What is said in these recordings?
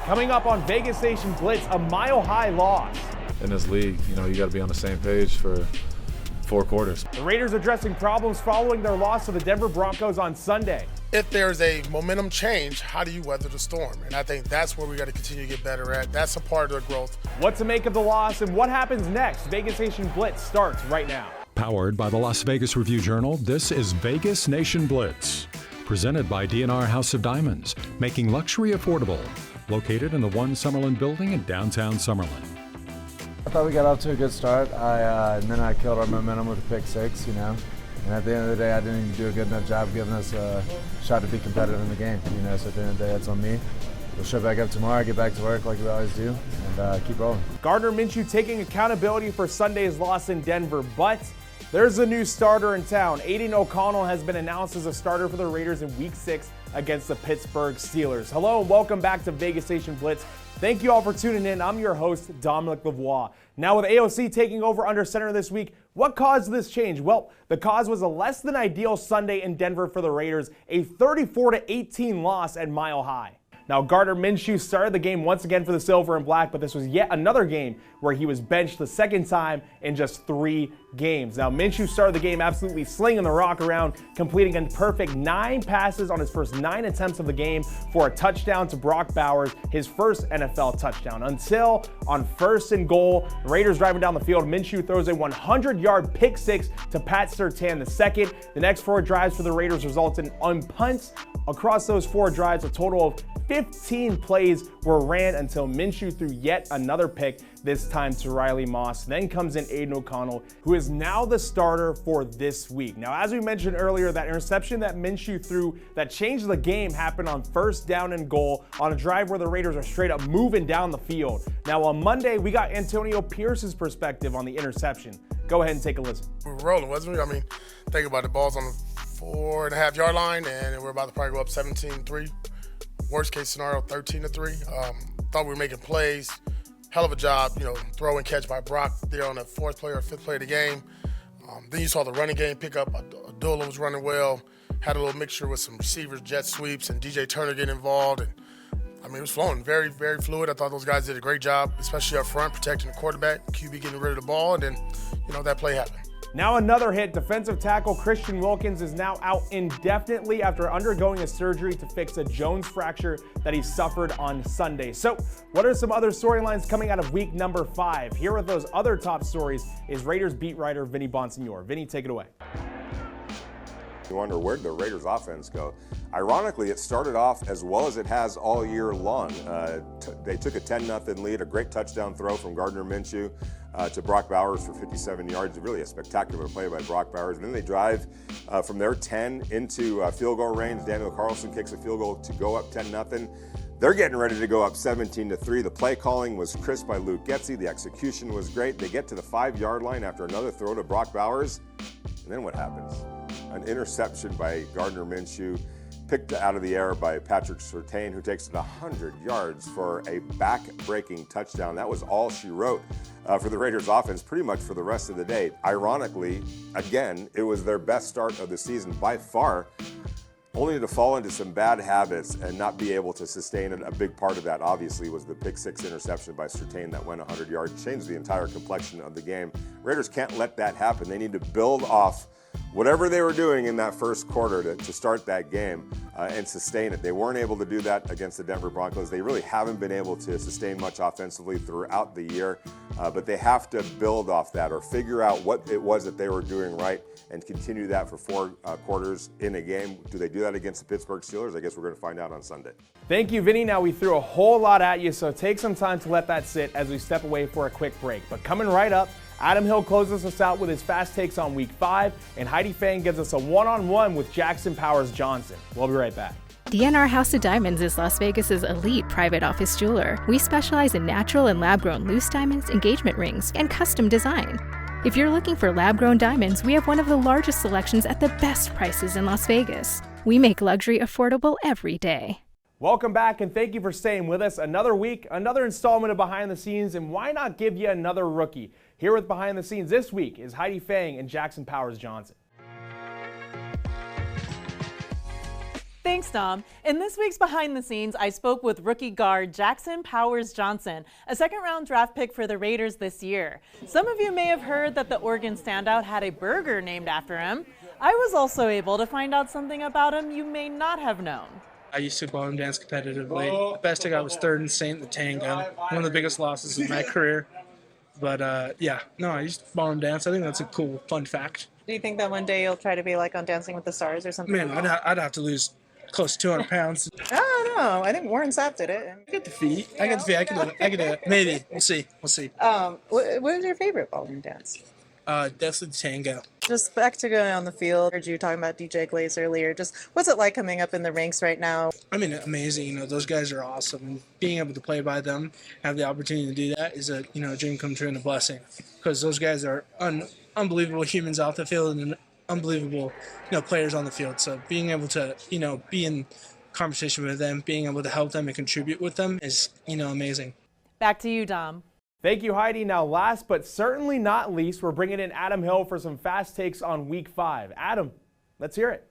Coming up on Vegas Nation Blitz, a mile-high loss. In this league, you got to be on the same page for 4 quarters. The Raiders addressing problems following their loss to the Denver Broncos on Sunday. If there's a momentum change, how do you weather the storm? And I think that's where we got to continue to get better at. That's a part of the growth. What to make of the loss and what happens next? Vegas Nation Blitz starts right now. Powered by the Las Vegas Review-Journal, this is Vegas Nation Blitz. Presented by D&R House of Diamonds, making luxury affordable. Located in the One Summerlin building in downtown Summerlin. I thought we got off to a good start. And then I killed our momentum with a pick six, And at the end of the day, I didn't even do a good enough job giving us a shot to be competitive in the game. So at the end of the day, that's on me. We'll show back up tomorrow, get back to work like we always do, and keep rolling. Gardner Minshew taking accountability for Sunday's loss in Denver, but there's a new starter in town. Aidan O'Connell has been announced as a starter for the Raiders in Week 6 against the Pittsburgh Steelers. Hello and welcome back to Vegas Nation Blitz. Thank you all for tuning in. I'm your host, Dominic Lavoie. Now with AOC taking over under center this week, what caused this change? Well, the cause was a less than ideal Sunday in Denver for the Raiders, a 34-18 loss at Mile High. Now, Gardner Minshew started the game once again for the Silver and Black, but this was yet another game where he was benched the second time in just 3 games. Now, Minshew started the game absolutely slinging the rock around, completing a perfect 9 passes on his first 9 attempts of the game for a touchdown to Brock Bowers, his first NFL touchdown. Until on 1st and goal, the Raiders driving down the field, Minshew throws a 100-yard pick six to Pat Surtain II. The next 4 drives for the Raiders resulted in punts. Across those 4 drives, a total of 15 plays were ran until Minshew threw yet another pick, this time to Riley Moss. Then comes in Aidan O'Connell, who is now the starter for this week. Now, as we mentioned earlier, that interception that Minshew threw that changed the game happened on 1st down and goal on a drive where the Raiders are straight up moving down the field. Now, on Monday, we got Antonio Pierce's perspective on the interception. Go ahead and take a listen. We were rolling, wasn't we? Think about it. The ball's on the 4.5-yard line, and we're about to probably go up 17-3. Worst case scenario, 13-3. Thought we were making plays. Hell of a job, throw and catch by Brock there on the 4th play or 5th play of the game. Then you saw the running game pick up. Abdullah was running well. Had a little mixture with some receivers, jet sweeps, and DJ Turner getting involved. And it was flowing, very, very fluid. I thought those guys did a great job, especially up front, protecting the quarterback, QB getting rid of the ball, and then, that play happened. Now another hit. Defensive tackle Christian Wilkins is now out indefinitely after undergoing a surgery to fix a Jones fracture that he suffered on Sunday. So what are some other storylines coming out of week number 5? Here with those other top stories is Raiders beat writer Vinny Bonsignore. Vinny, take it away. You wonder, where did the Raiders offense go? Ironically, it started off as well as it has all year long. They took a 10-0 lead, a great touchdown throw from Gardner Minshew to Brock Bowers for 57 yards. Really a spectacular play by Brock Bowers. And then they drive from their 10 into field goal range. Daniel Carlson kicks a field goal to go up 10-0. They're getting ready to go up 17-3. The play calling was crisp by Luke Getsy. The execution was great. They get to the 5-yard line after another throw to Brock Bowers. And then what happens? An interception by Gardner Minshew, picked out of the air by Patrick Surtain, who takes it 100 yards for a back-breaking touchdown. That was all she wrote for the Raiders offense pretty much for the rest of the day. Ironically, again, it was their best start of the season by far, only to fall into some bad habits and not be able to sustain it. A big part of that, obviously, was the pick 6 interception by Surtain that went 100 yards, changed the entire complexion of the game. Raiders can't let that happen. They need to build off whatever they were doing in that first quarter to start that game and sustain it. They weren't able to do that against the Denver Broncos. They really haven't been able to sustain much offensively throughout the year, but they have to build off that or figure out what it was that they were doing right and continue that for 4 quarters in a game. Do they do that against the Pittsburgh Steelers? I guess we're going to find out on Sunday. Thank you, Vinny. Now we threw a whole lot at you, so take some time to let that sit as we step away for a quick break. But coming right up, Adam Hill closes us out with his fast takes on week 5, and Heidi Fang gives us a one-on-one with Jackson Powers Johnson. We'll be right back. D&R House of Diamonds is Las Vegas's elite private office jeweler. We specialize in natural and lab-grown loose diamonds, engagement rings, and custom design. If you're looking for lab-grown diamonds, we have one of the largest selections at the best prices in Las Vegas. We make luxury affordable every day. Welcome back, and thank you for staying with us. Another week, another installment of Behind the Scenes, and why not give you another rookie? Here with Behind the Scenes this week is Heidi Fang and Jackson Powers Johnson. Thanks, Dom. In this week's Behind the Scenes, I spoke with rookie guard Jackson Powers Johnson, a second-round draft pick for the Raiders this year. Some of you may have heard that the Oregon standout had a burger named after him. I was also able to find out something about him you may not have known. I used to ballroom dance competitively. The best I got was third in St. the Tango, one of the biggest losses of my career. But I used to ballroom dance. I think that's a cool, fun fact. Do you think that one day you'll try to be like on Dancing with the Stars or something? Man, I'd have to lose close to 200 pounds. I don't know. I think Warren Sapp did it. I get the feet. I can do it. Maybe. We'll see. What is your favorite ballroom dance? Definitely the tango. Just back to going on the field. I heard you talking about DJ Glaze earlier. Just what's it like coming up in the ranks right now? I mean, amazing. Those guys are awesome. And being able to play by them, have the opportunity to do that is a dream come true and a blessing. Because those guys are unbelievable humans off the field and unbelievable players on the field. So being able to be in conversation with them, being able to help them and contribute with them is amazing. Back to you, Dom. Thank you, Heidi. Now, last but certainly not least, we're bringing in Adam Hill for some fast takes on Week 5. Adam, let's hear it.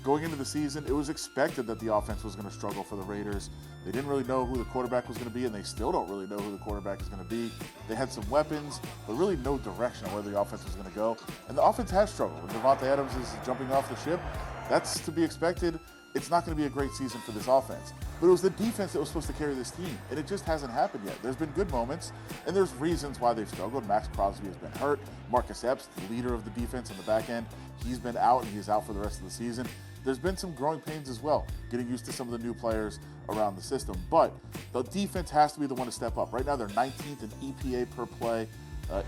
Going into the season, it was expected that the offense was going to struggle for the Raiders. They didn't really know who the quarterback was going to be, and they still don't really know who the quarterback is going to be. They had some weapons, but really no direction on where the offense was going to go. And the offense has struggled. When Devontae Adams is jumping off the ship, that's to be expected. It's not going to be a great season for this offense. But it was the defense that was supposed to carry this team, and it just hasn't happened yet. There's been good moments, and there's reasons why they've struggled. Max Crosby has been hurt. Marcus Epps, the leader of the defense on the back end, he's been out, and he's out for the rest of the season. There's been some growing pains as well, getting used to some of the new players around the system. But the defense has to be the one to step up. Right now, they're 19th in EPA per play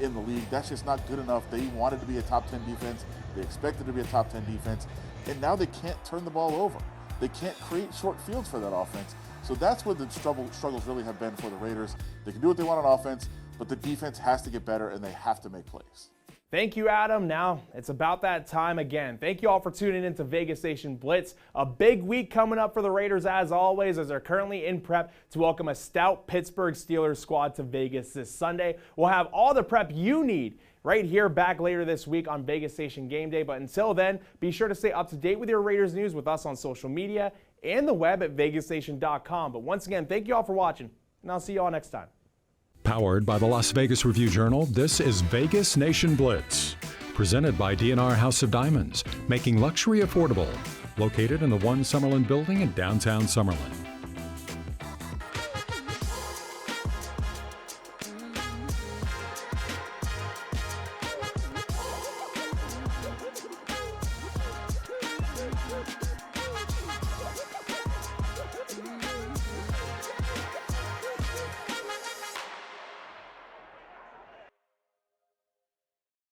in the league. That's just not good enough. They wanted to be a top 10 defense. They expected to be a top 10 defense, and now they can't turn the ball over. They can't create short fields for that offense. So that's where the struggles really have been for the Raiders. They can do what they want on offense, but the defense has to get better, and they have to make plays. Thank you, Adam. Now it's about that time again. Thank you all for tuning in to Vegas Nation Blitz. A big week coming up for the Raiders as always, as they're currently in prep to welcome a stout Pittsburgh Steelers squad to Vegas this Sunday. We'll have all the prep you need right here back later this week on Vegas Nation Game Day. But until then, be sure to stay up to date with your Raiders news with us on social media and the web at vegasnation.com. But once again, thank you all for watching, and I'll see you all next time. Powered by the Las Vegas Review-Journal, this is Vegas Nation Blitz. Presented by D&R House of Diamonds, making luxury affordable. Located in the One Summerlin building in downtown Summerlin.